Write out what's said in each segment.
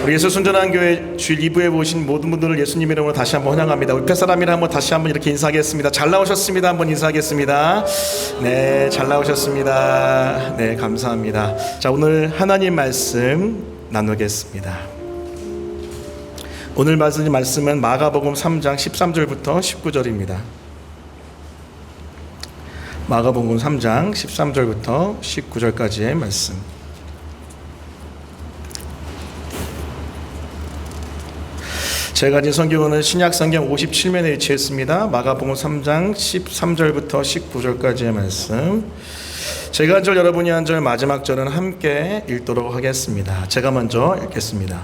우리 예수 순전한 교회 주일 2부에 모신 모든 분들을 예수님 이름으로 다시 한번 환영합니다. 우리 펫사람이라 한번 다시 한번 이렇게 인사하겠습니다. 잘 나오셨습니다. 한번 인사하겠습니다. 네, 잘 나오셨습니다. 네, 감사합니다. 자, 오늘 하나님 말씀 나누겠습니다. 오늘 말씀은 마가복음 3장 13절부터 19절입니다. 마가복음 3장 13절부터 19절까지의 말씀. 제가 가진 성경은 신약성경 57면에 위치했습니다. 마가복음 3장 13절부터 19절까지의 말씀. 제가 한 절 여러분이 한 절 마지막 절은 함께 읽도록 하겠습니다. 제가 먼저 읽겠습니다.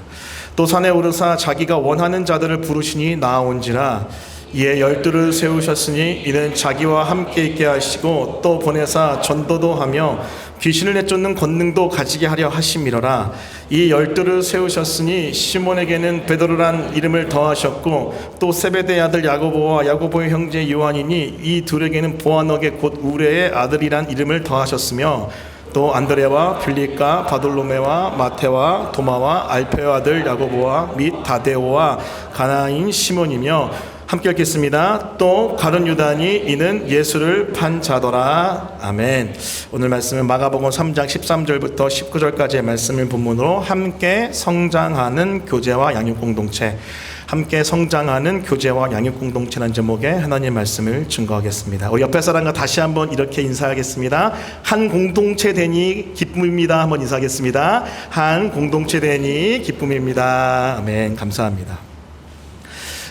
또 산에 오르사 자기가 원하는 자들을 부르시니 나아온지라. 이에 12를 세우셨으니 이는 자기와 함께 있게 하시고 또 보내사 전도도 하며 귀신을 내쫓는 권능도 가지게 하려 하심이로라. 이 12를 세우셨으니 시몬에게는 베드로란 이름을 더하셨고 또 세베대의 아들 야고보와 야고보의 형제 요한이니 이 둘에게는 보아너게 곧 우레의 아들이란 이름을 더하셨으며 또 안드레와 빌립과 바돌로메와 마테와 도마와 알페의 아들 야고보와 및 다데오와 가나인 시몬이며 함께 읽겠습니다. 또 가룟 유다니 이는 예수를 판 자더라. 아멘. 오늘 말씀은 마가복음 3장 13절부터 19절까지의 말씀을 본문으로 함께 성장하는 교제와 양육 공동체, 함께 성장하는 교제와 양육 공동체라는 제목의 하나님의 말씀을 증거하겠습니다. 우리 옆에 사람과 다시 한번 이렇게 인사하겠습니다. 한 공동체 되니 기쁨입니다. 한번 인사하겠습니다. 한 공동체 되니 기쁨입니다. 아멘. 감사합니다.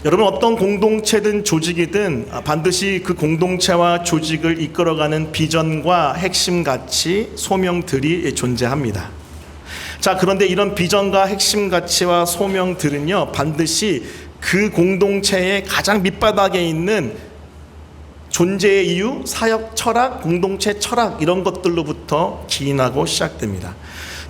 여러분, 어떤 공동체든 조직이든 반드시 그 공동체와 조직을 이끌어가는 비전과 핵심 가치, 소명들이 존재합니다. 자, 그런데 이런 비전과 핵심 가치와 소명들은요, 반드시 그 공동체의 가장 밑바닥에 있는 존재의 이유, 사역 철학, 공동체 철학, 이런 것들로부터 기인하고 시작됩니다.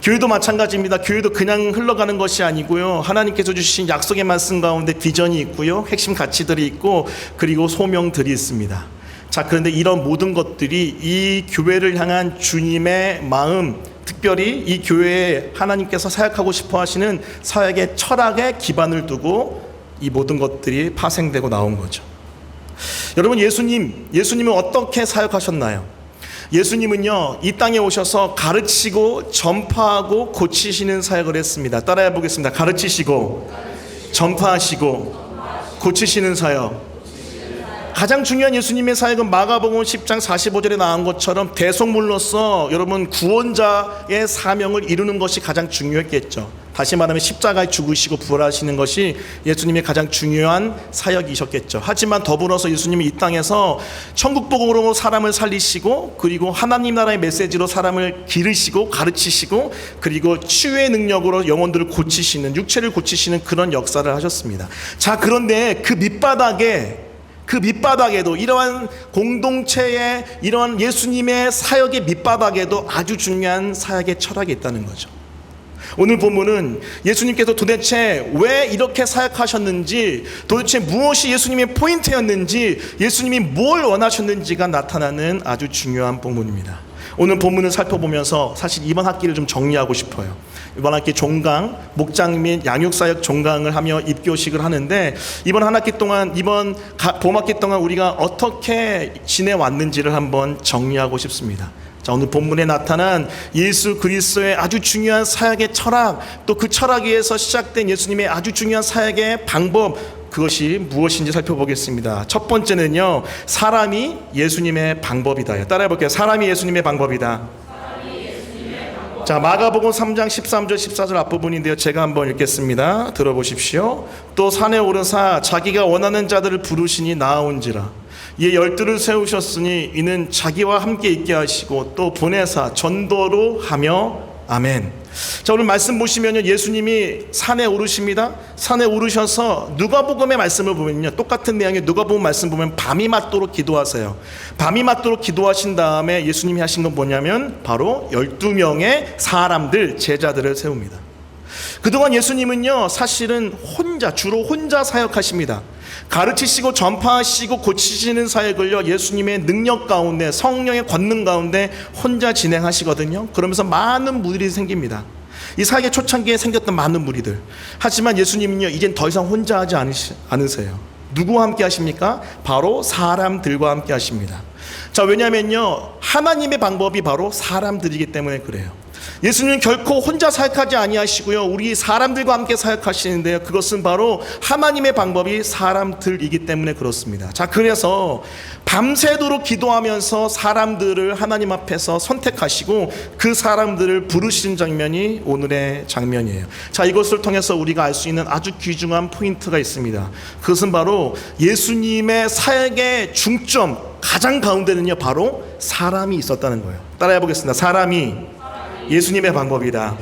교회도 마찬가지입니다. 교회도 그냥 흘러가는 것이 아니고요, 하나님께서 주신 약속의 말씀 가운데 비전이 있고요, 핵심 가치들이 있고, 그리고 소명들이 있습니다. 자, 그런데 이런 모든 것들이 이 교회를 향한 주님의 마음, 특별히 이 교회에 하나님께서 사역하고 싶어 하시는 사역의 철학에 기반을 두고 이 모든 것들이 파생되고 나온 거죠. 여러분, 예수님은 어떻게 사역하셨나요? 예수님은요, 이 땅에 오셔서 가르치고 전파하고 고치시는 사역을 했습니다. 따라해 보겠습니다. 가르치시고 전파하시고 고치시는 사역. 가장 중요한 예수님의 사역은 마가복음 10장 45절에 나온 것처럼 대속물로서 여러분 구원자의 사명을 이루는 것이 가장 중요했겠죠. 다시 말하면 십자가에 죽으시고 부활하시는 것이 예수님의 가장 중요한 사역이셨겠죠. 하지만 더불어서 예수님이 이 땅에서 천국복음으로 사람을 살리시고, 그리고 하나님 나라의 메시지로 사람을 기르시고 가르치시고, 그리고 치유의 능력으로 영혼들을 고치시는, 육체를 고치시는 그런 역사를 하셨습니다. 자, 그런데 그 밑바닥에도 이러한 공동체의 이러한 예수님의 사역의 밑바닥에도 아주 중요한 사역의 철학이 있다는 거죠. 오늘 본문은 예수님께서 도대체 왜 이렇게 사역하셨는지, 도대체 무엇이 예수님의 포인트였는지, 예수님이 뭘 원하셨는지가 나타나는 아주 중요한 본문입니다. 오늘 본문을 살펴보면서 사실 이번 학기를 좀 정리하고 싶어요. 이번 학기 종강, 목장 및 양육사역 종강을 하며 입교식을 하는데, 이번 한 학기 동안, 이번 봄학기 동안 우리가 어떻게 지내왔는지를 한번 정리하고 싶습니다. 자, 오늘 본문에 나타난 예수 그리스도의 아주 중요한 사역의 철학, 또 그 철학 위에서 시작된 예수님의 아주 중요한 사역의 방법, 그것이 무엇인지 살펴보겠습니다. 첫 번째는요, 사람이 예수님의 방법이다. 따라해 볼게요. 사람이 예수님의 방법이다. 자, 마가복음 3장 13절 14절 앞부분인데요, 제가 한번 읽겠습니다. 들어보십시오. 또 산에 오르사 자기가 원하는 자들을 부르시니 나아온지라. 이에 12를 세우셨으니 이는 자기와 함께 있게 하시고 또 보내사 전도로 하며. 아멘. 자, 오늘 말씀 보시면요, 예수님이 산에 오르십니다. 산에 오르셔서 누가복음의 말씀을 보면요, 똑같은 내용의 누가복음 말씀 보면 밤이 맞도록 기도하세요. 밤이 맞도록 기도하신 다음에 예수님이 하신 건 뭐냐면 바로 12명의 사람들, 제자들을 세웁니다. 그동안 예수님은요, 사실은 주로 혼자 사역하십니다. 가르치시고 전파하시고 고치시는 사역을요, 예수님의 능력 가운데, 성령의 권능 가운데 혼자 진행하시거든요. 그러면서 많은 무리들이 생깁니다. 이 사역의 초창기에 생겼던 많은 무리들. 하지만 예수님은요, 이젠 더 이상 혼자 하지 않으세요. 누구와 함께 하십니까? 바로 사람들과 함께 하십니다. 자, 왜냐면요, 하나님의 방법이 바로 사람들이기 때문에 그래요. 예수님은 결코 혼자 사역하지 아니하시고요, 우리 사람들과 함께 사역하시는데요, 그것은 바로 하나님의 방법이 사람들이기 때문에 그렇습니다. 자, 그래서 밤새도록 기도하면서 사람들을 하나님 앞에서 선택하시고 그 사람들을 부르시는 장면이 오늘의 장면이에요. 자, 이것을 통해서 우리가 알 수 있는 아주 귀중한 포인트가 있습니다. 그것은 바로 예수님의 사역의 중점, 가장 가운데는요, 바로 사람이 있었다는 거예요. 따라해 보겠습니다. 사람이 예수님의 방법이다.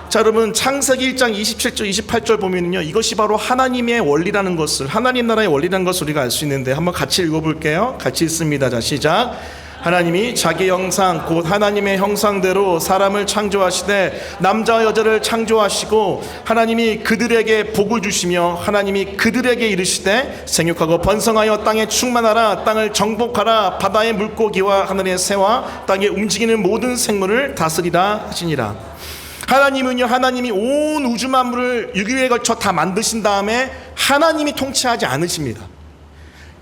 자, 여러분, 창세기 1장 27절 28절 보면요, 이것이 바로 하나님의 원리라는 것을, 하나님 나라의 원리라는 것을 우리가 알 수 있는데, 한번 같이 읽어볼게요. 같이 읽습니다. 자, 시작. 하나님이 자기 형상 곧 하나님의 형상대로 사람을 창조하시되 남자와 여자를 창조하시고 하나님이 그들에게 복을 주시며 하나님이 그들에게 이르시되 생육하고 번성하여 땅에 충만하라, 땅을 정복하라, 바다의 물고기와 하늘의 새와 땅에 움직이는 모든 생물을 다스리라 하시니라. 하나님은요, 하나님이 온 우주 만물을 6일에 걸쳐 다 만드신 다음에 하나님이 통치하지 않으십니다.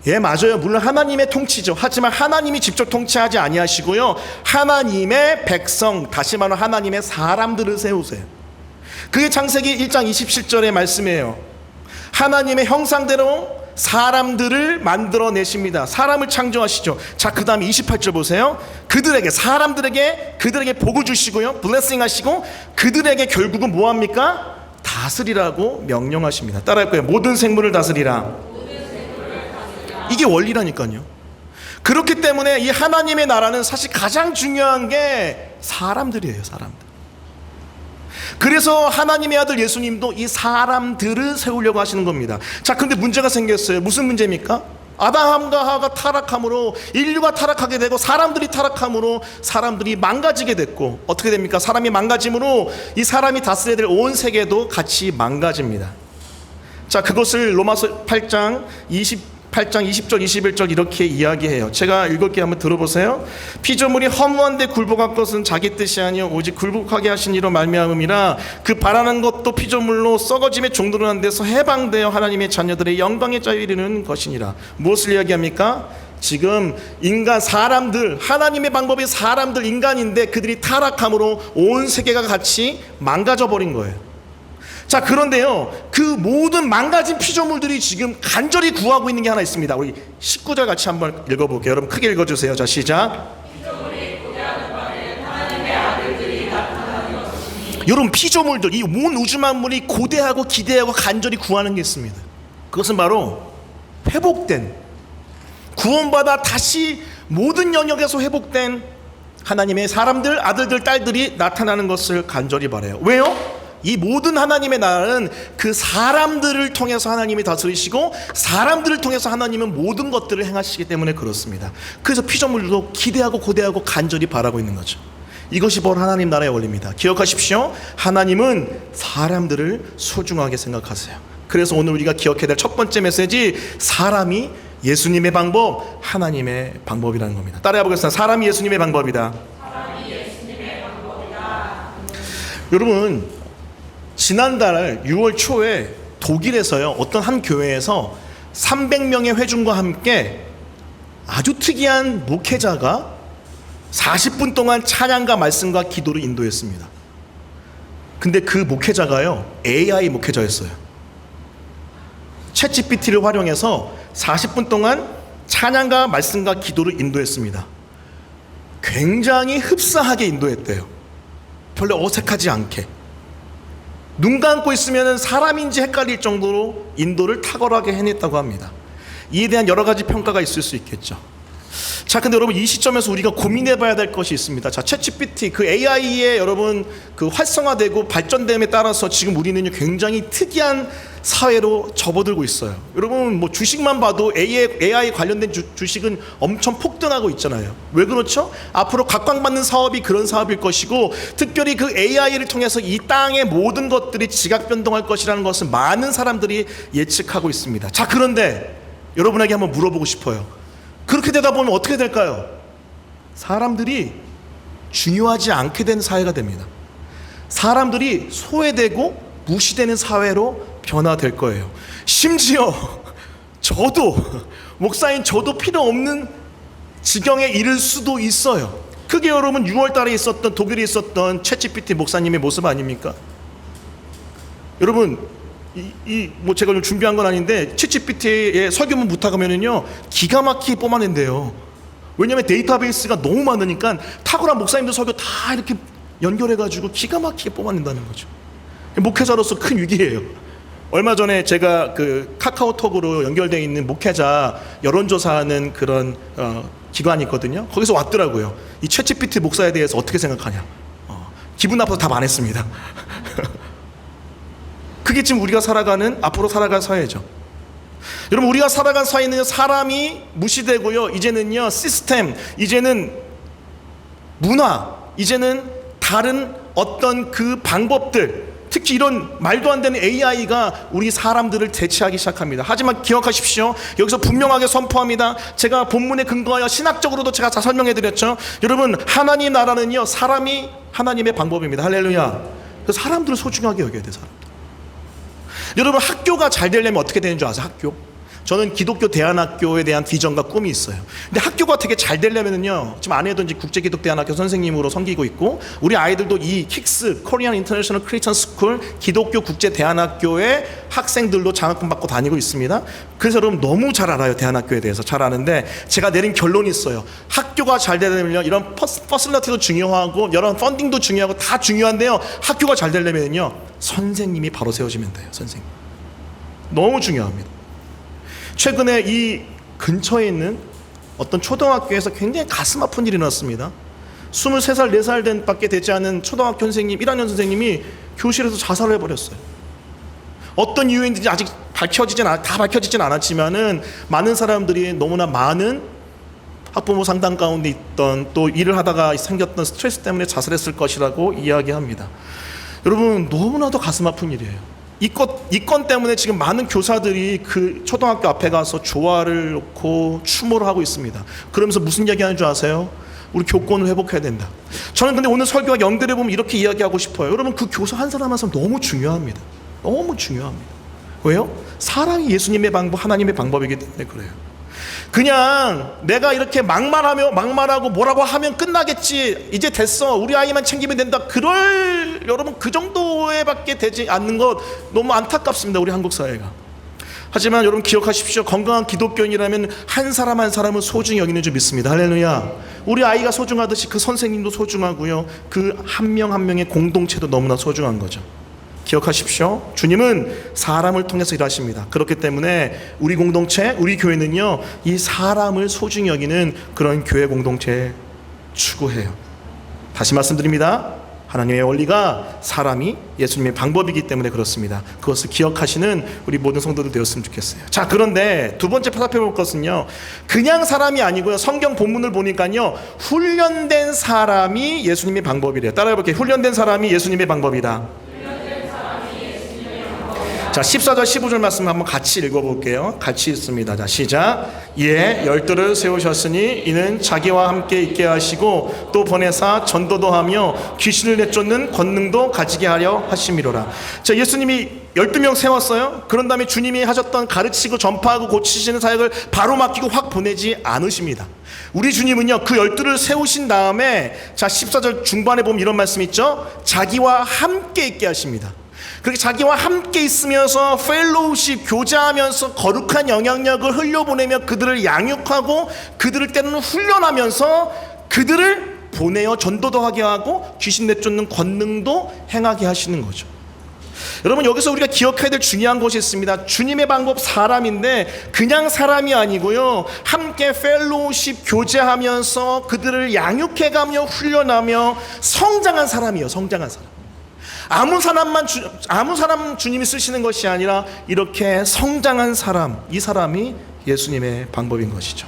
예, 맞아요. 물론 하나님의 통치죠. 하지만 하나님이 직접 통치하지 아니하시고요, 하나님의 백성, 다시 말하면 하나님의 사람들을 세우세요. 그게 창세기 1장 27절의 말씀이에요. 하나님의 형상대로 사람들을 만들어내십니다. 사람을 창조하시죠. 자, 그 다음에 28절 보세요. 그들에게 복을 주시고요, 블레싱 하시고 그들에게 결국은 뭐합니까? 다스리라고 명령하십니다. 따라할 거예요. 모든 생물을 다스리라. 이게 원리라니까요. 그렇기 때문에 이 하나님의 나라는 사실 가장 중요한 게 사람들이에요. 사람들. 그래서 하나님의 아들 예수님도 이 사람들을 세우려고 하시는 겁니다. 자, 근데 문제가 생겼어요. 무슨 문제입니까? 아담과 하와가 타락함으로 인류가 타락하게 되고 사람들이 타락함으로 사람들이 망가지게 됐고, 어떻게 됩니까? 사람이 망가짐으로 이 사람이 다스려야 될 온 세계도 같이 망가집니다. 자, 그것을 로마서 8장 20절 21절 이렇게 이야기해요. 제가 읽을게, 한번 들어보세요. 피조물이 허무한데 굴복할 것은 자기 뜻이 아니요 오직 굴복하게 하신 이로 말미암음이라. 그 바라는 것도 피조물로 썩어짐의 종들어난 데서 해방되어 하나님의 자녀들의 영광의 자유에 이르는 것이니라. 무엇을 이야기합니까? 지금 인간, 사람들, 하나님의 방법이 사람들, 인간인데 그들이 타락함으로 온 세계가 같이 망가져 버린 거예요. 자, 그런데요, 그 모든 망가진 피조물들이 지금 간절히 구하고 있는 게 하나 있습니다. 우리 19절 같이 한번 읽어볼게요. 여러분 크게 읽어주세요. 자, 시작. 피조물이 고대하는 바는 하나님의 아들들이 나타나는 것이니. 여러분, 피조물들, 이 온 우주 만물이 고대하고 기대하고 간절히 구하는 게 있습니다. 그것은 바로 회복된, 구원받아 다시 모든 영역에서 회복된 하나님의 사람들, 아들들, 딸들이 나타나는 것을 간절히 바라요. 왜요? 이 모든 하나님의 나라는 그 사람들을 통해서 하나님이 다스리시고 사람들을 통해서 하나님은 모든 것들을 행하시기 때문에 그렇습니다. 그래서 피조물도 기대하고 고대하고 간절히 바라고 있는 거죠. 이것이 바로 하나님 나라의 원리입니다. 기억하십시오. 하나님은 사람들을 소중하게 생각하세요. 그래서 오늘 우리가 기억해야 될 첫 번째 메시지, 사람이 예수님의 방법, 하나님의 방법이라는 겁니다. 따라해 보겠습니다. 사람이 예수님의 방법이다. 사람이 예수님의 방법이다. 여러분, 지난달 6월 초에 독일에서요, 어떤 한 교회에서 300명의 회중과 함께 아주 특이한 목회자가 40분 동안 찬양과 말씀과 기도를 인도했습니다. 근데 그 목회자가요, AI 목회자였어요. 챗GPT를 활용해서 40분 동안 찬양과 말씀과 기도를 인도했습니다. 굉장히 흡사하게 인도했대요. 별로 어색하지 않게. 눈 감고 있으면 사람인지 헷갈릴 정도로 인도를 탁월하게 해냈다고 합니다. 이에 대한 여러 가지 평가가 있을 수 있겠죠. 자, 근데 여러분, 이 시점에서 우리가 고민해 봐야 될 것이 있습니다. 자, 챗GPT, 그 AI의 여러분 그 활성화되고 발전됨에 따라서 지금 우리는 굉장히 특이한 사회로 접어들고 있어요. 여러분, 뭐 주식만 봐도 AI 관련된 주식은 엄청 폭등하고 있잖아요. 왜 그렇죠? 앞으로 각광받는 사업이 그런 사업일 것이고, 특별히 그 AI를 통해서 이 땅의 모든 것들이 지각 변동할 것이라는 것을 많은 사람들이 예측하고 있습니다. 자, 그런데 여러분에게 한번 물어보고 싶어요. 그렇게 되다 보면 어떻게 될까요? 사람들이 중요하지 않게 된 사회가 됩니다. 사람들이 소외되고 무시되는 사회로 변화될 거예요. 심지어 저도, 목사인 저도 필요 없는 지경에 이를 수도 있어요. 그게 여러분 6월 달에 있었던, 독일에 있었던 챗GPT 목사님의 모습 아닙니까? 여러분, 뭐 제가 좀 준비한 건 아닌데 챗GPT에 설교문 부탁하면은요 기가 막히게 뽑아낸대요. 왜냐하면 데이터베이스가 너무 많으니까 탁월한 목사님들 설교 다 이렇게 연결해가지고 기가 막히게 뽑아낸다는 거죠. 목회자로서 큰 위기예요. 얼마 전에 제가 그 카카오톡으로 연결되어 있는 목회자 여론조사하는 그런 기관이 있거든요. 거기서 왔더라고요. 이 챗GPT 목사에 대해서 어떻게 생각하냐. 기분 나빠서 답 안 했습니다. 그게 지금 우리가 살아가는, 앞으로 살아갈 사회죠. 여러분, 우리가 살아간 사회는 사람이 무시되고요, 이제는요 시스템, 이제는 문화, 이제는 다른 어떤 그 방법들, 특히 이런 말도 안 되는 AI가 우리 사람들을 대체하기 시작합니다. 하지만 기억하십시오. 여기서 분명하게 선포합니다. 제가 본문에 근거하여 신학적으로도 제가 다 설명해 드렸죠. 여러분, 하나님 나라는요 사람이 하나님의 방법입니다. 할렐루야. 그래서 사람들을 소중하게 여겨야 돼요. 사람들. 여러분, 학교가 잘 되려면 어떻게 되는 줄 아세요? 학교? 저는 기독교 대안학교에 대한 비전과 꿈이 있어요. 근데 학교가 되게 잘 되려면은요, 지금 아내도 이제 국제기독대안학교 선생님으로 섬기고 있고, 우리 아이들도 이 킥스, 코리안 인터내셔널 크리스천 스쿨 기독교 국제대안학교의 학생들로 장학금 받고 다니고 있습니다. 그래서 여러분 너무 잘 알아요. 대안학교에 대해서 잘 아는데, 제가 내린 결론이 있어요. 학교가 잘 되려면요, 이런 퍼슬러티도 중요하고 여러 펀딩도 중요하고 다 중요한데요, 학교가 잘 되려면요 선생님이 바로 세워지면 돼요. 선생님 너무 중요합니다. 최근에 이 근처에 있는 어떤 초등학교에서 굉장히 가슴 아픈 일이 났습니다. 23살, 4살 밖에 되지 않은 초등학교 선생님, 1학년 선생님이 교실에서 자살을 해버렸어요. 어떤 이유인지 아직 다 밝혀지진 않았지만은 많은 사람들이 너무나 많은 학부모 상담 가운데 있던, 또 일을 하다가 생겼던 스트레스 때문에 자살했을 것이라고 이야기합니다. 여러분, 너무나도 가슴 아픈 일이에요. 이 건 때문에 지금 많은 교사들이 그 초등학교 앞에 가서 조화를 놓고 추모를 하고 있습니다. 그러면서 무슨 이야기하는 줄 아세요? 우리 교권을 회복해야 된다. 저는 근데 오늘 설교와 연결해 보면 이렇게 이야기하고 싶어요. 여러분, 그 교사 한 사람 한 사람 너무 중요합니다. 너무 중요합니다. 왜요? 사랑이 예수님의 방법, 하나님의 방법이기 때문에 그래요. 그냥 내가 이렇게 막말하고 뭐라고 하면 끝나겠지, 이제 됐어, 우리 아이만 챙기면 된다, 여러분 그 정도에 밖에 되지 않는 것 너무 안타깝습니다. 우리 한국 사회가. 하지만 여러분 기억하십시오. 건강한 기독교인이라면 한 사람 한 사람은 소중히 여기는 줄 믿습니다. 할렐루야. 우리 아이가 소중하듯이 그 선생님도 소중하고요, 그 한 명 한 명의 공동체도 너무나 소중한 거죠. 기억하십시오. 주님은 사람을 통해서 일하십니다. 그렇기 때문에 우리 공동체, 우리 교회는요, 이 사람을 소중히 여기는 그런 교회 공동체에 추구해요. 다시 말씀드립니다. 하나님의 원리가 사람이 예수님의 방법이기 때문에 그렇습니다. 그것을 기억하시는 우리 모든 성도들 되었으면 좋겠어요. 자, 그런데 두 번째 살펴볼 것은요, 그냥 사람이 아니고요, 성경 본문을 보니까요, 훈련된 사람이 예수님의 방법이래요. 따라해 볼게요. 훈련된 사람이 예수님의 방법이다. 자, 14절 15절 말씀 한번 같이 읽어볼게요. 같이 읽습니다. 자, 시작. 예, 열두를 세우셨으니 이는 자기와 함께 있게 하시고 또 보내사 전도도 하며 귀신을 내쫓는 권능도 가지게 하려 하심이로라. 자, 예수님이 12명 세웠어요. 그런 다음에 주님이 하셨던 가르치고 전파하고 고치시는 사역을 바로 맡기고 확 보내지 않으십니다. 우리 주님은요, 그 12를 세우신 다음에, 자, 14절 중반에 보면 이런 말씀 있죠. 자기와 함께 있게 하십니다. 그렇게 자기와 함께 있으면서 펠로우십, 교제하면서 거룩한 영향력을 흘려보내며 그들을 양육하고 그들을 때로는 훈련하면서 그들을 보내어 전도도 하게 하고 귀신 내쫓는 권능도 행하게 하시는 거죠. 여러분, 여기서 우리가 기억해야 될 중요한 것이 있습니다. 주님의 방법 사람인데 그냥 사람이 아니고요, 함께 펠로우십, 교제하면서 그들을 양육해가며 훈련하며 성장한 사람이에요. 성장한 사람. 아무 사람 주님이 쓰시는 것이 아니라 이렇게 성장한 사람, 이 사람이 예수님의 방법인 것이죠.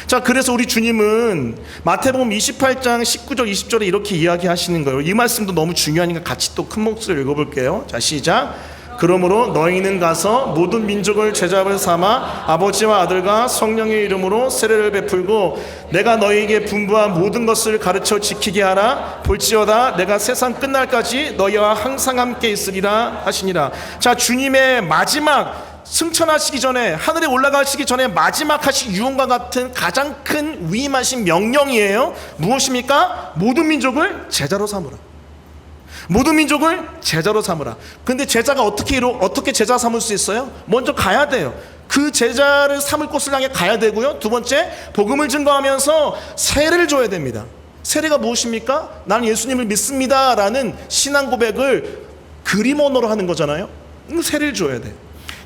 자, 그래서 우리 주님은 마태복음 28장 19절 20절에 이렇게 이야기하시는 거예요. 이 말씀도 너무 중요하니까 같이 또 큰 목소리로 읽어볼게요. 자, 시작. 그러므로 너희는 가서 모든 민족을 제자로 삼아 아버지와 아들과 성령의 이름으로 세례를 베풀고 내가 너희에게 분부한 모든 것을 가르쳐 지키게 하라. 볼지어다 내가 세상 끝날까지 너희와 항상 함께 있으리라 하시니라. 자, 주님의 마지막 승천하시기 전에, 하늘에 올라가시기 전에 마지막 하신 유언과 같은 가장 큰 위임하신 명령이에요. 무엇입니까? 모든 민족을 제자로 삼으라. 모든 민족을 제자로 삼으라. 근데 제자가 어떻게 제자 삼을 수 있어요? 먼저 가야 돼요. 그 제자를 삼을 곳을 향해 가야 되고요. 두 번째, 복음을 증거하면서 세례를 줘야 됩니다. 세례가 무엇입니까? 나는 예수님을 믿습니다 라는 신앙 고백을 그림 언어로 하는 거잖아요. 세례를 줘야 돼요.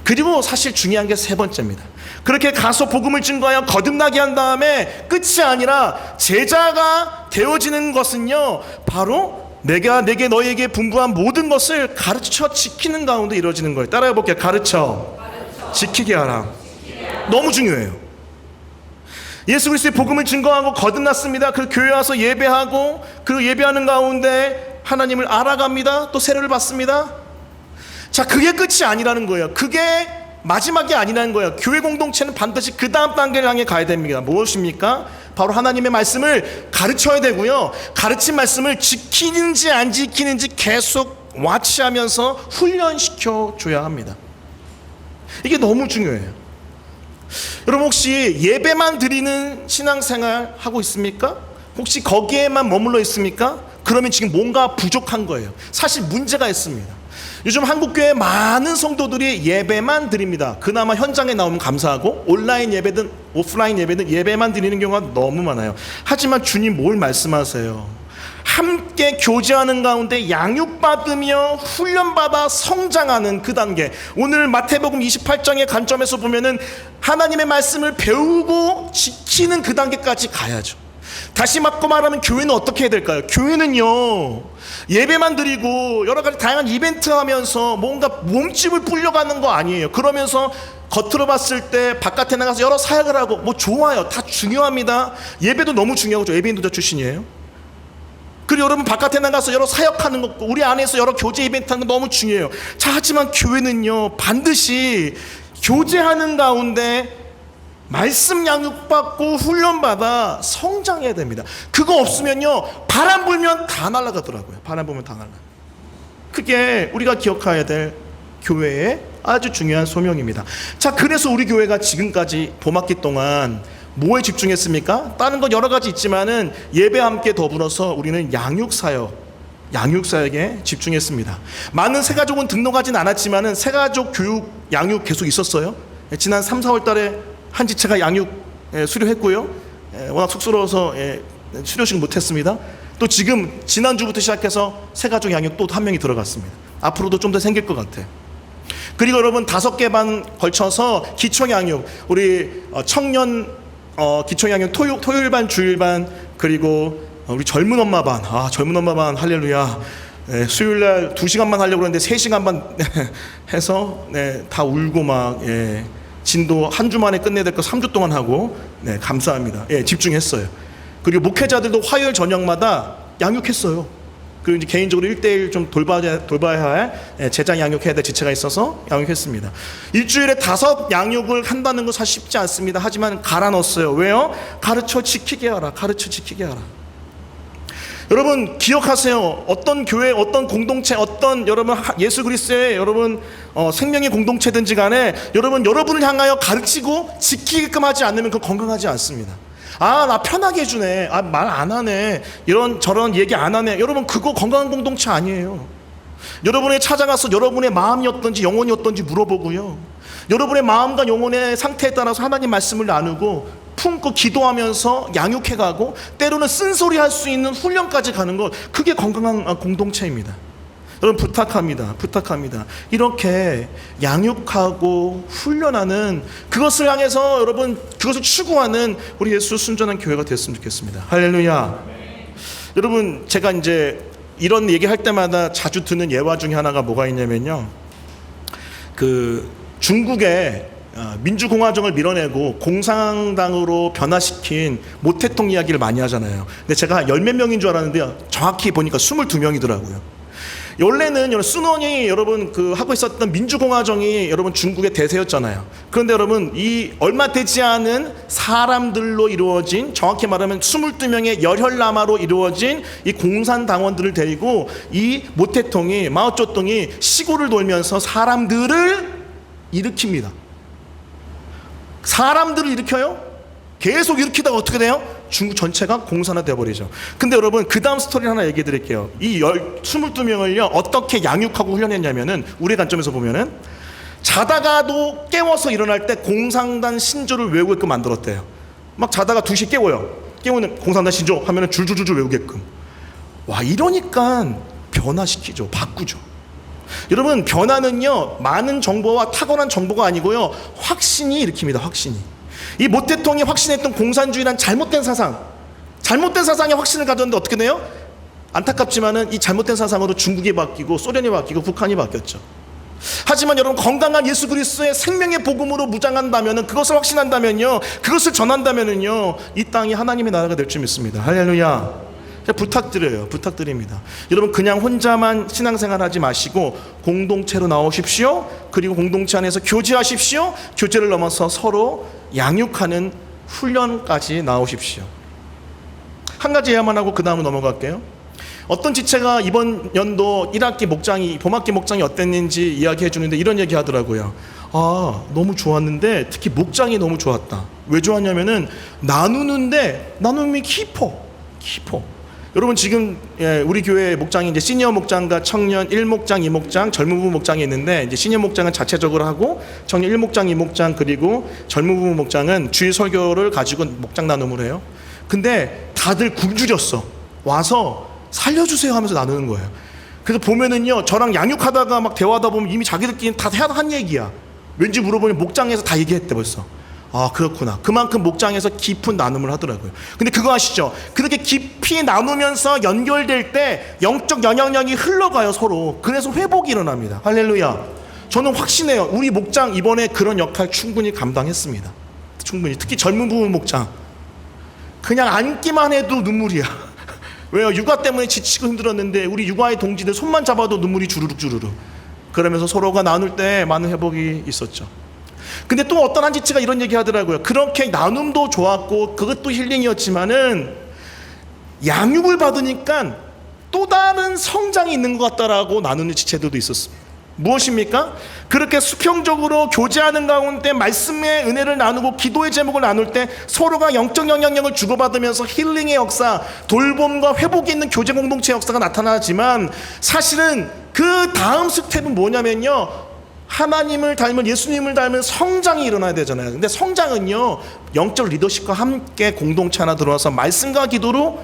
그리고 사실 중요한 게 세 번째입니다. 그렇게 가서 복음을 증거하여 거듭나게 한 다음에 끝이 아니라 제자가 되어지는 것은요, 바로 내가 너희에게 분부한 모든 것을 가르쳐 지키는 가운데 이루어지는 거예요. 따라해 볼게요. 가르쳐 지키게 하라. 너무 중요해요. 예수 그리스도의 복음을 증거하고 거듭났습니다. 그 교회 와서 예배하고 그 예배하는 가운데 하나님을 알아갑니다. 또 세례를 받습니다. 자, 그게 끝이 아니라는 거예요. 그게 마지막이 아니라는 거예요. 교회 공동체는 반드시 그 다음 단계를 향해 가야 됩니다. 무엇입니까? 바로 하나님의 말씀을 가르쳐야 되고요, 가르친 말씀을 지키는지 안 지키는지 계속 와치하면서 훈련시켜 줘야 합니다. 이게 너무 중요해요. 여러분, 혹시 예배만 드리는 신앙생활 하고 있습니까? 혹시 거기에만 머물러 있습니까? 그러면 지금 뭔가 부족한 거예요. 사실 문제가 있습니다. 요즘 한국교회 많은 성도들이 예배만 드립니다. 그나마 현장에 나오면 감사하고 온라인 예배든 오프라인 예배든 예배만 드리는 경우가 너무 많아요. 하지만 주님 뭘 말씀하세요? 함께 교제하는 가운데 양육받으며 훈련받아 성장하는 그 단계, 오늘 마태복음 28장의 관점에서 보면은 하나님의 말씀을 배우고 지키는 그 단계까지 가야죠. 다시 맞고 말하면 교회는 어떻게 해야 될까요? 교회는요, 예배만 드리고 여러 가지 다양한 이벤트 하면서 뭔가 몸집을 불려가는 거 아니에요. 그러면서 겉으로 봤을 때 바깥에 나가서 여러 사역을 하고 뭐 좋아요. 다 중요합니다. 예배도 너무 중요하고, 저 예배 인도자 출신이에요. 그리고 여러분 바깥에 나가서 여러 사역하는 거, 우리 안에서 여러 교제 이벤트 하는 거 너무 중요해요. 자, 하지만 교회는요, 반드시 교제하는 가운데 말씀 양육받고 훈련받아 성장해야 됩니다. 그거 없으면요, 바람 불면 다 날아가더라고요. 바람 불면 다 날아가요. 그게 우리가 기억해야 될 교회의 아주 중요한 소명입니다. 자, 그래서 우리 교회가 지금까지 봄학기 동안 뭐에 집중했습니까? 다른 건 여러 가지 있지만은 예배와 함께 더불어서 우리는 양육사역에 집중했습니다. 많은 새가족은 등록하진 않았지만은 새가족 교육 양육 계속 있었어요. 지난 3, 4월 달에 한 지체가 양육 수료했고요. 워낙 쑥스러워서 수료식 못했습니다. 또 지금 지난주부터 시작해서 새가족 양육 또 한 명이 들어갔습니다. 앞으로도 좀 더 생길 것 같아요. 그리고 여러분 5개 반 걸쳐서 기초양육, 우리 청년 기초양육 토요일 반, 주일 반, 그리고 우리 젊은 엄마 반, 젊은 엄마 반 할렐루야. 수요일날 2시간만 하려고 했는데 3시간만 해서 다 울고 막 진도 한 주 만에 끝내야 될 거 3주 동안 하고, 감사합니다. 집중했어요. 그리고 목회자들도 화요일 저녁마다 양육했어요. 그리고 이제 개인적으로 1대1 좀 돌봐야 할 제자 양육해야 될 지체가 있어서 양육했습니다. 일주일에 5 양육을 한다는 건 사실 쉽지 않습니다. 하지만 갈아 넣었어요. 왜요? 가르쳐 지키게 하라. 가르쳐 지키게 하라. 여러분 기억하세요. 어떤 교회, 어떤 공동체, 어떤 여러분 예수 그리스도의 여러분 생명의 공동체든지 간에 여러분을 향하여 가르치고 지키게끔 하지 않으면 그건 건강하지 않습니다. 나 편하게 해주네. 말 안 하네. 이런 저런 얘기 안 하네. 여러분 그거 건강한 공동체 아니에요. 여러분이 찾아가서 여러분의 마음이 어떤지 영혼이 어떤지 물어보고요, 여러분의 마음과 영혼의 상태에 따라서 하나님 말씀을 나누고 품고 기도하면서 양육해가고 때로는 쓴소리 할 수 있는 훈련까지 가는 것, 그게 건강한 공동체입니다. 여러분 부탁합니다. 이렇게 양육하고 훈련하는, 그것을 향해서 여러분 그것을 추구하는 우리 예수 순전한 교회가 됐으면 좋겠습니다. 할렐루야. 여러분 제가 이제 이런 얘기할 때마다 자주 듣는 예화 중에 하나가 뭐가 있냐면요, 그 중국의 민주공화정을 밀어내고 공산당으로 변화시킨 모태통 이야기를 많이 하잖아요. 근데 제가 10몇 명인 줄 알았는데요, 정확히 보니까 22명이더라고요. 원래는 여러분 순원이 여러분 그 하고 있었던 민주공화정이 여러분 중국의 대세였잖아요. 그런데 여러분 이 얼마 되지 않은 사람들로 이루어진, 정확히 말하면 22명의 열혈남하로 이루어진 이 공산당원들을 데리고 이 모태통이, 마오쩌둥이 시골을 돌면서 사람들을 일으킵니다. 사람들을 일으켜요. 계속 일으키다가 어떻게 돼요? 중국 전체가 공산화 되어버리죠. 근데 여러분 그 다음 스토리 하나 얘기해 드릴게요. 이 22명을요 어떻게 양육하고 훈련했냐면은, 우리 관점에서 보면은 자다가도 깨워서 일어날 때 공산당 신조를 외우게끔 만들었대요. 막 자다가 2시 깨워요. 깨우는 공산당 신조 하면은 줄줄줄 외우게끔. 와, 이러니까 변화시키죠. 바꾸죠. 여러분 변화는요 많은 정보와 탁월한 정보가 아니고요 확신이 일으킵니다. 확신이. 이 모태통이 확신했던 공산주의란 잘못된 사상, 잘못된 사상에 확신을 가졌는데 어떻게 돼요? 안타깝지만은 이 잘못된 사상으로 중국이 바뀌고 소련이 바뀌고 북한이 바뀌었죠. 하지만 여러분 건강한 예수 그리스도의 생명의 복음으로 무장한다면은, 그것을 확신한다면요, 그것을 전한다면은요 이 땅이 하나님의 나라가 될 줄 믿습니다. 할렐루야. 부탁드려요. 부탁드립니다. 여러분 그냥 혼자만 신앙생활 하지 마시고 공동체로 나오십시오. 그리고 공동체 안에서 교제하십시오. 교제를 넘어서 서로 양육하는 훈련까지 나오십시오. 한 가지 예화만 하고 그 다음으로 넘어갈게요. 어떤 지체가 이번 연도 1학기 목장이, 봄학기 목장이 어땠는지 이야기해 주는데 이런 얘기 하더라고요. 아, 너무 좋았는데 특히 목장이 너무 좋았다. 왜 좋았냐면은 나누는데 나눔이 깊어. 여러분 지금 우리 교회 목장이 이제 시니어 목장과 청년 1목장, 2목장, 젊은 부부 목장이 있는데, 이제 시니어 목장은 자체적으로 하고 청년 1목장, 2목장 그리고 젊은 부부 목장은 주일 설교를 가지고 목장 나눔을 해요. 근데 다들 굶주렸어. 와서 살려주세요 하면서 나누는 거예요. 그래서 보면은요 저랑 양육하다가 막 대화하다 보면 이미 자기들끼리 다 한 얘기야. 왠지 물어보면 목장에서 다 얘기했대 벌써. 아, 그렇구나. 그만큼 목장에서 깊은 나눔을 하더라고요. 근데 그거 아시죠? 그렇게 깊이 나누면서 연결될 때 영적 영향력이 흘러가요, 서로. 그래서 회복이 일어납니다. 할렐루야. 저는 확신해요. 우리 목장 이번에 그런 역할 충분히 감당했습니다. 충분히. 특히 젊은 부부 목장. 그냥 앉기만 해도 눈물이야. 왜요? 육아 때문에 지치고 힘들었는데 우리 육아의 동지들 손만 잡아도 눈물이 주르륵. 그러면서 서로가 나눌 때 많은 회복이 있었죠. 근데 또 어떤 한 지체가 이런 얘기 하더라고요. 그렇게 나눔도 좋았고 그것도 힐링이었지만은 양육을 받으니까 또 다른 성장이 있는 것 같다라고 나누는 지체들도 있었습니다. 무엇입니까? 그렇게 수평적으로 교제하는 가운데 말씀의 은혜를 나누고 기도의 제목을 나눌 때 서로가 영적 영향력을 주고받으면서 힐링의 역사, 돌봄과 회복이 있는 교제 공동체 역사가 나타나지만, 사실은 그 다음 스텝은 뭐냐면요, 하나님을 닮은, 예수님을 닮은 성장이 일어나야 되잖아요. 근데 성장은요 영적 리더십과 함께 공동체 하나 들어와서 말씀과 기도로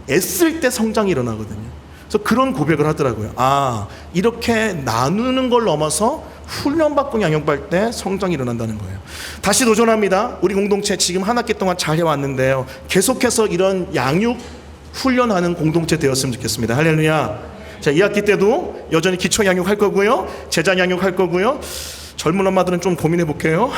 애쓸 때 성장이 일어나거든요. 그래서 그런 고백을 하더라고요. 아, 이렇게 나누는 걸 넘어서 훈련받고 양육받을 때 성장이 일어난다는 거예요. 다시 도전합니다. 우리 공동체 지금 한 학기 동안 잘 해왔는데요, 계속해서 이런 양육 훈련하는 공동체 되었으면 좋겠습니다. 할렐루야. 자, 2학기 때도 여전히 기초 양육할 거고요, 제자 양육할 거고요. 젊은 엄마들은 좀 고민해 볼게요.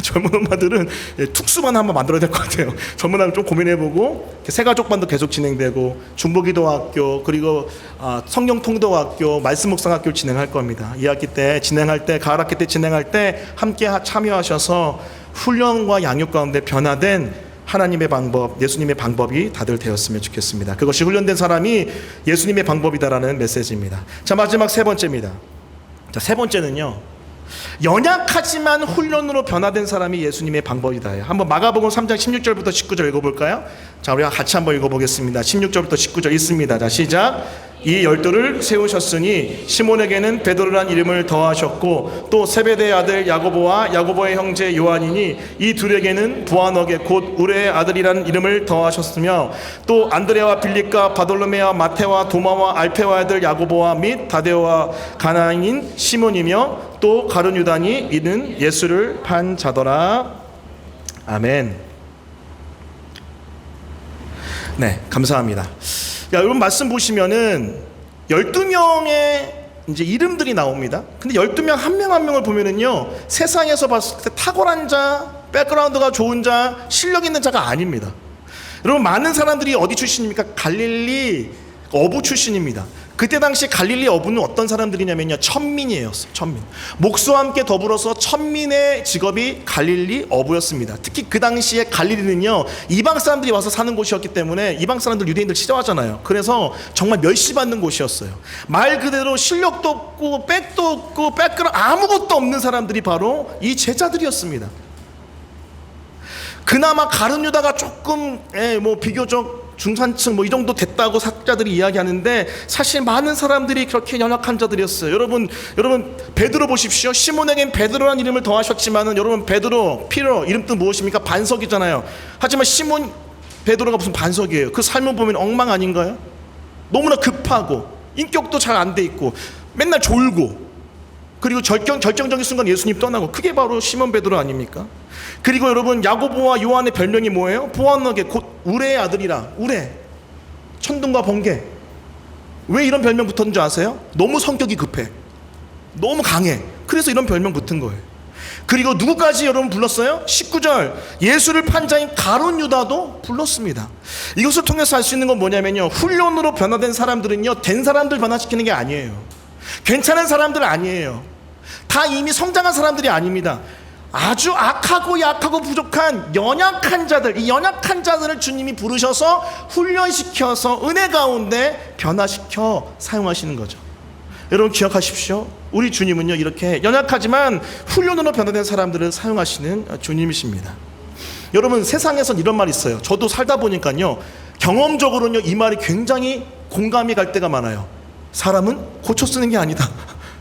젊은 엄마들은 특수반 한번 만들어야 될 것 같아요. 젊은 엄마들 좀 고민해보고, 새가족반도 계속 진행되고, 중보기도학교 그리고 성경통도학교, 말씀묵상학교를 진행할 겁니다. 2학기 때 진행할 때, 가을학기 때 진행할 때 함께 참여하셔서 훈련과 양육 가운데 변화된 하나님의 방법, 예수님의 방법이 다들 되었으면 좋겠습니다. 그것이 훈련된 사람이 예수님의 방법이다라는 메시지입니다. 자, 마지막 세 번째입니다. 자, 세 번째는요, 연약하지만 훈련으로 변화된 사람이 예수님의 방법이다. 한번 마가복음 3장 16절부터 19절 읽어볼까요? 자, 우리가 같이 한번 읽어보겠습니다. 16절부터 19절 있습니다. 자, 시작. 이 12를 세우셨으니 시몬에게는 베드로란 이름을 더하셨고, 또 세베대의 아들 야고보와 야고보의 형제 요한이니 이 둘에게는 부아너게 곧 우레의 아들이라는 이름을 더하셨으며, 또 안드레와 빌립과 바돌로메와 마테와 도마와 알페와 아들 야고보와 및 다데오와 가나인인 시몬이며, 또 가룟 유다니 이는 예수를 판 자더라. 아멘. 네, 감사합니다. 야, 여러분 말씀 보시면은 12명의 이제 이름들이 나옵니다. 근데 12명 한 명 한 명을 보면은요, 세상에서 봤을 때 탁월한 자, 백그라운드가 좋은 자, 실력 있는 자가 아닙니다. 여러분 많은 사람들이 어디 출신입니까? 갈릴리 어부 출신입니다. 그때 당시 갈릴리 어부는 어떤 사람들이냐면요, 천민이에요. 천민. 목수와 함께 더불어서 천민의 직업이 갈릴리 어부였습니다. 특히 그 당시에 갈릴리는요, 이방 사람들이 와서 사는 곳이었기 때문에 이방 사람들 유대인들 싫어하잖아요. 그래서 정말 멸시받는 곳이었어요. 말 그대로 실력도 없고 백도 없고 백그라운드 아무것도 없는 사람들이 바로 이 제자들이었습니다. 그나마 가룟 유다가 조금 비교적 중산층 이 정도 됐다고 학자들이 이야기하는데, 사실 많은 사람들이 그렇게 연약한 자들이었어요. 여러분 베드로 보십시오. 시몬에겐 베드로라는 이름을 더하셨지만은, 여러분 베드로 피로 이름 뜻 무엇입니까? 반석이잖아요. 하지만 시몬 베드로가 무슨 반석이에요? 그 삶을 보면 엉망 아닌가요? 너무나 급하고 인격도 잘 안 돼 있고 맨날 졸고, 그리고 결정적인 순간 예수님 떠나고, 그게 바로 시몬 베드로 아닙니까? 그리고 여러분 야고보와 요한의 별명이 뭐예요? 보아너게, 곧 우레의 아들이라. 우레, 천둥과 번개. 왜 이런 별명 붙었는 줄 아세요? 너무 성격이 급해, 너무 강해. 그래서 이런 별명 붙은 거예요. 그리고 누구까지 여러분 불렀어요? 19절 예수를 판 자인 가룟 유다도 불렀습니다. 이것을 통해서 알 수 있는 건 뭐냐면요, 훈련으로 변화된 사람들은요, 된 사람들 변화시키는 게 아니에요. 괜찮은 사람들 아니에요. 다 이미 성장한 사람들이 아닙니다. 아주 악하고 약하고 부족한 연약한 자들, 이 연약한 자들을 주님이 부르셔서 훈련시켜서 은혜 가운데 변화시켜 사용하시는 거죠. 여러분 기억하십시오. 우리 주님은요, 이렇게 연약하지만 훈련으로 변화된 사람들을 사용하시는 주님이십니다. 여러분 세상에선 이런 말이 있어요. 저도 살다 보니까요, 경험적으로는요, 이 말이 굉장히 공감이 갈 때가 많아요. 사람은 고쳐 쓰는 게 아니다.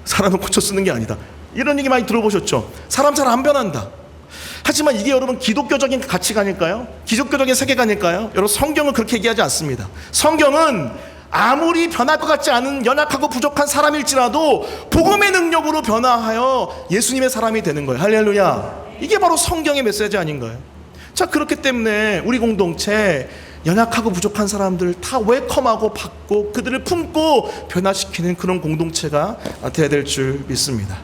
사람은 고쳐 쓰는 게 아니다. 이런 얘기 많이 들어보셨죠? 사람 잘 안 변한다. 하지만 이게 여러분 기독교적인 가치관일까요? 기독교적인 세계관일까요? 여러분 성경은 그렇게 얘기하지 않습니다. 성경은 아무리 변할 것 같지 않은 연약하고 부족한 사람일지라도 복음의 능력으로 변화하여 예수님의 사람이 되는 거예요. 할렐루야. 이게 바로 성경의 메시지 아닌가요? 자, 그렇기 때문에 우리 공동체 연약하고 부족한 사람들 다 웰컴하고 받고 그들을 품고 변화시키는 그런 공동체가 되어야 될 줄 믿습니다.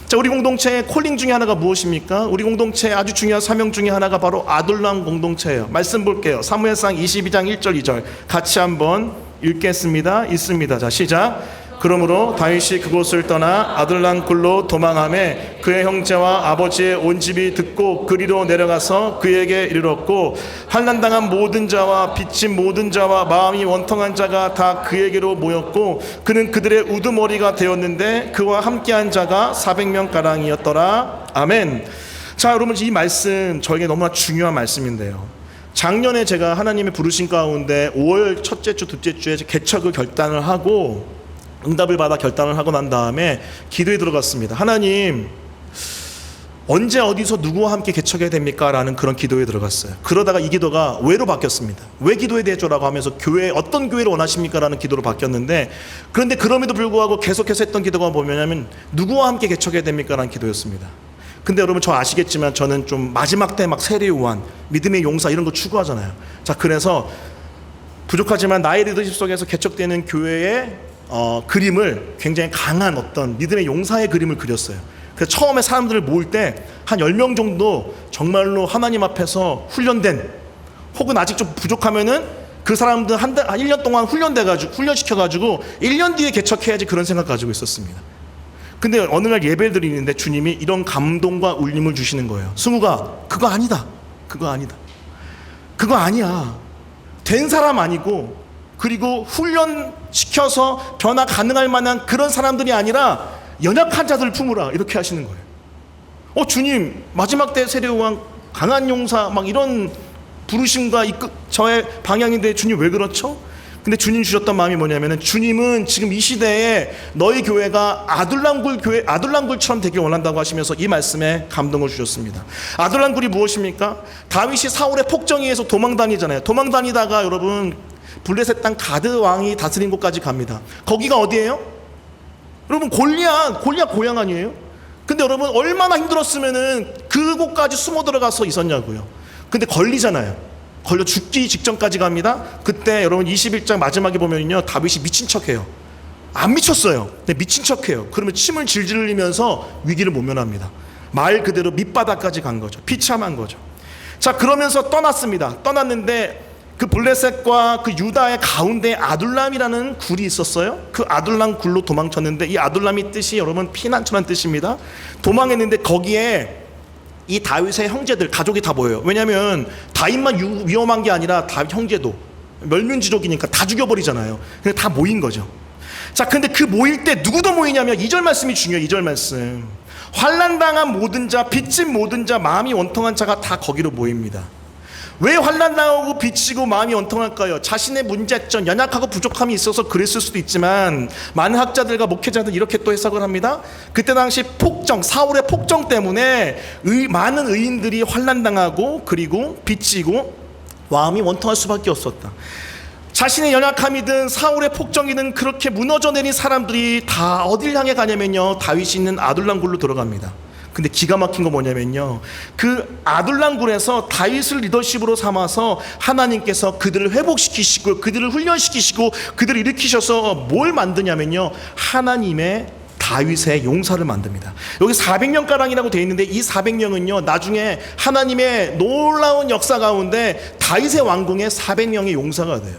자, 우리 공동체의 콜링 중에 하나가 무엇입니까? 우리 공동체의 아주 중요한 사명 중에 하나가 바로 아둘람 공동체예요. 말씀 볼게요. 사무엘상 22장 1절 2절 같이 한번 읽겠습니다. 있습니다. 자, 시작. 그러므로 다윗이 그곳을 떠나 아둘람 굴로 도망하매 그의 형제와 아버지의 온 집이 듣고 그리로 내려가서 그에게 이르렀고, 환난당한 모든 자와 빚진 모든 자와 마음이 원통한 자가 다 그에게로 모였고, 그는 그들의 우두머리가 되었는데 그와 함께한 자가 400명 가량이었더라. 아멘. 자, 여러분 이 말씀 저에게 너무나 중요한 말씀인데요, 작년에 제가 하나님의 부르신 가운데 5월 첫째 주 둘째 주에 개척을 결단을 하고 응답을 받아 결단을 하고 난 다음에 기도에 들어갔습니다. 하나님, 언제 어디서 누구와 함께 개척해야 됩니까? 라는 그런 기도에 들어갔어요. 그러다가 이 기도가 왜로 바뀌었습니다. 왜 기도에 대해줘라고 하면서 어떤 교회를 원하십니까? 라는 기도로 바뀌었는데, 그런데 그럼에도 불구하고 계속해서 했던 기도가 뭐냐면 누구와 함께 개척해야 됩니까? 라는 기도였습니다. 근데 여러분 저 아시겠지만 저는 좀 마지막 때 막 세례요한, 믿음의 용사 이런 거 추구하잖아요. 자, 그래서 부족하지만 나의 리더십 속에서 개척되는 교회의 그림을, 굉장히 강한 어떤 믿음의 용사의 그림을 그렸어요. 그래서 처음에 사람들을 모을 때 한 10명 정도 정말로 하나님 앞에서 훈련된, 혹은 아직 좀 부족하면은 그 사람들 한 1년 동안 훈련시켜가지고 1년 뒤에 개척해야지, 그런 생각 가지고 있었습니다. 근데 어느 날 예배를 드리는데 주님이 이런 감동과 울림을 주시는 거예요. 승우가, 그거 아니다. 그거 아니야. 된 사람 아니고, 그리고 훈련시켜서 변화 가능할 만한 그런 사람들이 아니라 연약한 자들을 품으라, 이렇게 하시는 거예요. 주님, 마지막 때 세례요한, 강한 용사, 막 이런 부르심과 저의 방향인데 주님 왜 그렇죠? 근데 주님 주셨던 마음이 뭐냐면은, 주님은 지금 이 시대에 너희 교회가 아둘람굴처럼 되길 원한다고 하시면서 이 말씀에 감동을 주셨습니다. 아둘람굴이 무엇입니까? 다윗이 사울의 폭정에 의해서 도망다니잖아요. 도망다니다가 여러분 블레셋 땅 가드 왕이 다스린 곳까지 갑니다. 거기가 어디예요? 여러분 골리앗 고향 아니에요? 근데 여러분 얼마나 힘들었으면은 그곳까지 숨어 들어가서 있었냐고요. 근데 걸리잖아요. 걸려 죽기 직전까지 갑니다. 그때 여러분 21장 마지막에 보면요, 다윗이 미친 척해요. 안 미쳤어요. 근데 미친 척해요. 그러면 침을 질질 흘리면서 위기를 모면합니다. 말 그대로 밑바닥까지 간 거죠. 비참한 거죠. 자, 그러면서 떠났습니다. 떠났는데 그 블레셋과 그 유다의 가운데 아둘람이라는 굴이 있었어요. 그 아둘람 굴로 도망쳤는데, 이 아둘람이 뜻이 여러분 피난처라는 뜻입니다. 도망했는데 거기에 이 다윗의 형제들, 가족이 다 모여요. 왜냐하면 다윗만 위험한 게 아니라 다윗 형제도 멸문지족이니까 다 죽여버리잖아요. 그래서 다 모인 거죠. 자, 근데 그 모일 때 누구도 모이냐면 2절 말씀이 중요해요. 2절 말씀. 환난당한 모든 자, 빚진 모든 자, 마음이 원통한 자가 다 거기로 모입니다. 왜 환난당하고 빚지고 마음이 원통할까요? 자신의 문제점, 연약하고 부족함이 있어서 그랬을 수도 있지만, 많은 학자들과 목회자들 이렇게 또 해석을 합니다. 그때 당시 폭정, 사울의 폭정 때문에 많은 의인들이 환난당하고 그리고 빚지고 마음이 원통할 수밖에 없었다. 자신의 연약함이든 사울의 폭정이든 그렇게 무너져 내린 사람들이 다 어딜 향해 가냐면요, 다윗이 있는 아둘람 굴로 들어갑니다. 근데 기가 막힌 거 뭐냐면요, 그 아둘람 굴에서 다윗을 리더십으로 삼아서 하나님께서 그들을 회복시키시고 그들을 훈련시키시고 그들을 일으키셔서 뭘 만드냐면요, 하나님의 다윗의 용사를 만듭니다. 여기 400명가량이라고 되어 있는데, 이 400명은요 나중에 하나님의 놀라운 역사 가운데 다윗의 왕궁에 400명의 용사가 돼요.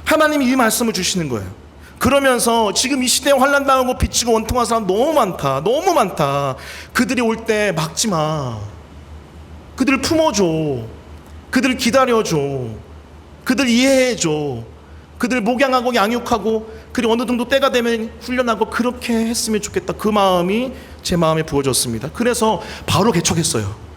하나님이 이 말씀을 주시는 거예요. 그러면서 지금 이 시대에 환난당하고 빚지고 원통한 사람 너무 많다, 너무 많다. 그들이 올 때 막지 마. 그들을 품어줘. 그들을 기다려줘. 그들을 이해해줘. 그들을 목양하고 양육하고, 그리고 어느 정도 때가 되면 훈련하고, 그렇게 했으면 좋겠다. 그 마음이 제 마음에 부어졌습니다. 그래서 바로 개척했어요.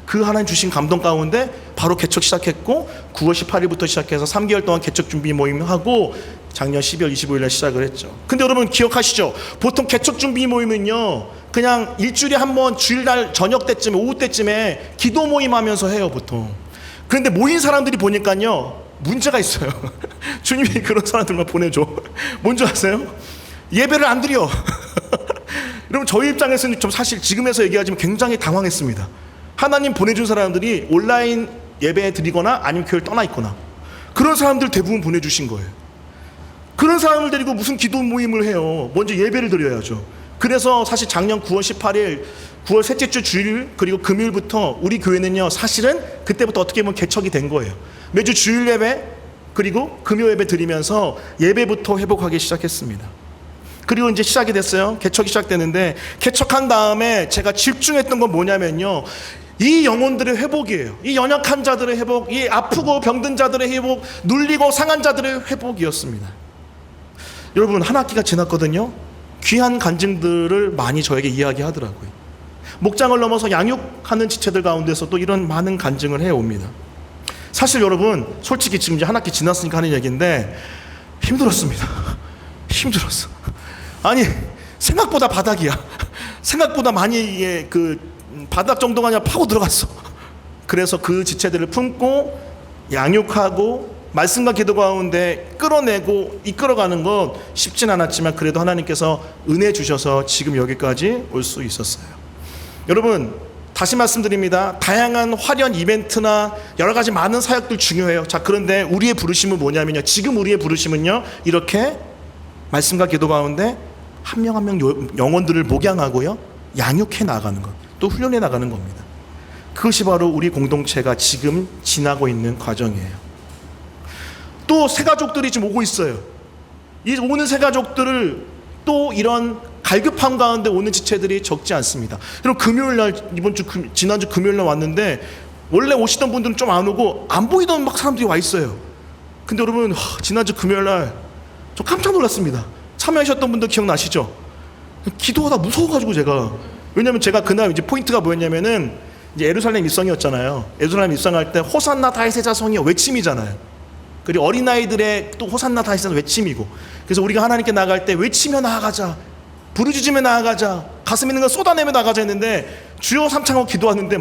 그 하나님 주신 감동 가운데 바로 개척 시작했고, 9월 18일부터 시작해서 3개월 동안 개척 준비 모임을 하고 작년 12월 25일에 시작을 했죠. 근데 여러분 기억하시죠? 보통 개척 준비 모임은요 그냥 일주일에 한 번 주일날 저녁 때쯤에, 오후 때쯤에 기도 모임 하면서 해요 보통. 그런데 모인 사람들이 보니까요 문제가 있어요. 주님이 그런 사람들만 보내줘. 뭔지 아세요? 예배를 안 드려. 여러분 저희 입장에서는 좀 사실 지금에서 얘기하자면 굉장히 당황했습니다. 하나님 보내준 사람들이 온라인 예배 드리거나 아니면 교회를 떠나 있거나, 그런 사람들 대부분 보내주신 거예요. 그런 사람을 데리고 무슨 기도 모임을 해요? 먼저 예배를 드려야죠. 그래서 사실 작년 9월 18일 9월 셋째 주 주일 그리고 금요일부터 우리 교회는요 사실은 그때부터 어떻게 보면 개척이 된 거예요. 매주 주일 예배 그리고 금요 예배 드리면서 예배부터 회복하기 시작했습니다. 그리고 이제 시작이 됐어요. 개척이 시작되는데, 개척한 다음에 제가 집중했던 건 뭐냐면요, 이 영혼들의 회복이에요. 이 연약한 자들의 회복, 이 아프고 병든 자들의 회복, 눌리고 상한 자들의 회복이었습니다. 여러분 한 학기가 지났거든요. 귀한 간증들을 많이 저에게 이야기하더라고요. 목장을 넘어서 양육하는 지체들 가운데서도 이런 많은 간증을 해옵니다. 사실 여러분 솔직히 지금 이제 한 학기 지났으니까 하는 얘기인데 힘들었습니다. 힘들었어. 아니 생각보다 바닥이야. 생각보다 많이 그 바닥 정도가 아니라 파고 들어갔어. 그래서 그 지체들을 품고 양육하고 말씀과 기도 가운데 끌어내고 이끌어가는 건 쉽진 않았지만, 그래도 하나님께서 은혜 주셔서 지금 여기까지 올 수 있었어요. 여러분 다시 말씀드립니다. 다양한 화련 이벤트나 여러 가지 많은 사역들 중요해요. 자, 그런데 우리의 부르심은 뭐냐면요, 지금 우리의 부르심은요 이렇게 말씀과 기도 가운데 한 명 한 명 영혼들을 목양하고요 양육해 나가는 것, 또 훈련해 나가는 겁니다. 그것이 바로 우리 공동체가 지금 지나고 있는 과정이에요. 또 새가족들이 지금 오고 있어요. 이 오는 새가족들을 또 이런 갈급함 가운데 오는 지체들이 적지 않습니다. 여러분 금요일날, 지난주 금요일날 왔는데 원래 오시던 분들은 좀 안 오고 안 보이던 막 사람들이 와 있어요. 근데 여러분 지난주 금요일날 저 깜짝 놀랐습니다. 참여하셨던 분들 기억나시죠? 기도하다 무서워가지고 제가, 왜냐면 제가 그날 이제 포인트가 뭐였냐면은 이제 예루살렘 입성이었잖아요. 예루살렘 입성할 때 호산나 다윗의 자손이 외침이잖아요. 그리고 어린아이들의 또 호산나 다윗의 외침이고, 그래서 우리가 하나님께 나아갈 때 외치며 나아가자, 부르짖으며 나아가자, 가슴에 있는 걸 쏟아내며 나아가자 했는데 주여 삼창하고 기도하는데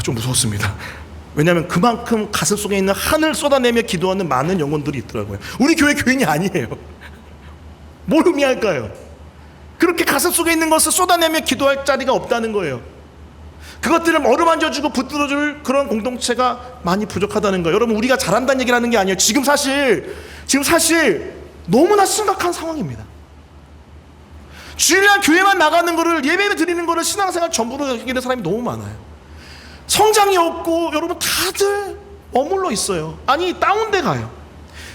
좀 무서웠습니다. 왜냐하면 그만큼 가슴 속에 있는 한을 쏟아내며 기도하는 많은 영혼들이 있더라고요. 우리 교회 교인이 아니에요. 뭘 의미할까요? 그렇게 가슴 속에 있는 것을 쏟아내며 기도할 자리가 없다는 거예요. 그것들을 어루만져주고 붙들어줄 그런 공동체가 많이 부족하다는 거예요. 여러분 우리가 잘한다는 얘기를 하는 게 아니에요. 지금 사실 너무나 심각한 상황입니다. 주일날 교회만 나가는 거를, 예배 드리는 거를 신앙생활 전부로 여기는 사람이 너무 많아요. 성장이 없고, 여러분 다들 머물러 있어요. 아니 다운돼 가요.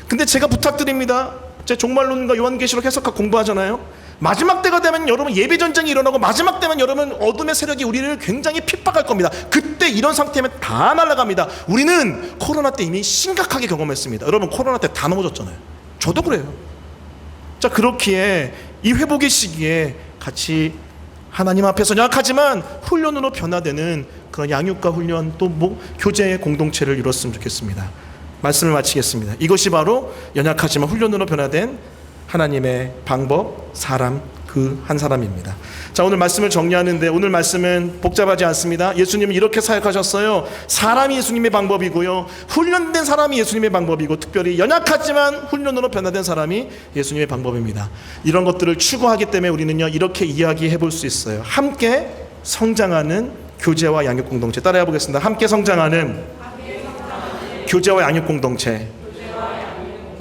근데 제가 부탁드립니다. 제 종말론과 요한계시록 해석학 공부하잖아요. 마지막 때가 되면 여러분 예배 전쟁이 일어나고 마지막 때면 여러분 어둠의 세력이 우리를 굉장히 핍박할 겁니다. 그때 이런 상태면 다 날아갑니다. 우리는 코로나 때 이미 심각하게 경험했습니다. 여러분 코로나 때 다 넘어졌잖아요. 저도 그래요. 자, 그렇기에 이 회복의 시기에 같이 하나님 앞에서 연약하지만 훈련으로 변화되는 그런 양육과 훈련 또 교제의 공동체를 이뤘으면 좋겠습니다. 말씀을 마치겠습니다. 이것이 바로 연약하지만 훈련으로 변화된 하나님의 방법, 사람, 그 한 사람입니다. 자, 오늘 말씀을 정리하는데 오늘 말씀은 복잡하지 않습니다. 예수님은 이렇게 사역하셨어요. 사람이 예수님의 방법이고요, 훈련된 사람이 예수님의 방법이고, 특별히 연약하지만 훈련으로 변화된 사람이 예수님의 방법입니다. 이런 것들을 추구하기 때문에 우리는요 이렇게 이야기해 볼 수 있어요. 함께 성장하는 교제와 양육 공동체. 따라해 보겠습니다. 함께 성장하는 교제와 양육 공동체.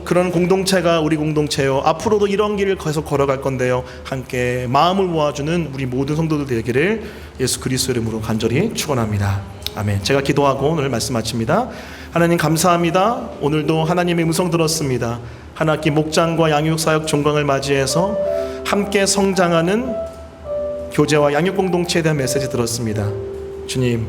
그런 공동체가 우리 공동체요. 앞으로도 이런 길을 계속 걸어갈 건데요. 함께 마음을 모아주는 우리 모든 성도들 되기를 예수 그리스도 이름으로 간절히 축원합니다. 아멘. 제가 기도하고 오늘 말씀 마칩니다. 하나님 감사합니다. 오늘도 하나님의 음성 들었습니다. 한 학기 목장과 양육 사역 종강을 맞이해서 함께 성장하는 교제와 양육 공동체에 대한 메시지 들었습니다. 주님,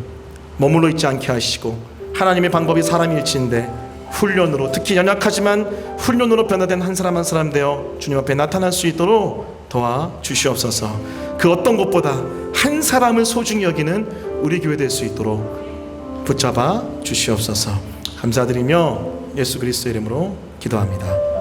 머물러 있지 않게 하시고 하나님의 방법이 사람일지인데 훈련으로, 특히 연약하지만 훈련으로 변화된 한 사람 한 사람 되어 주님 앞에 나타날 수 있도록 도와주시옵소서. 그 어떤 것보다 한 사람을 소중히 여기는 우리 교회 될 수 있도록 붙잡아 주시옵소서. 감사드리며 예수 그리스도 이름으로 기도합니다.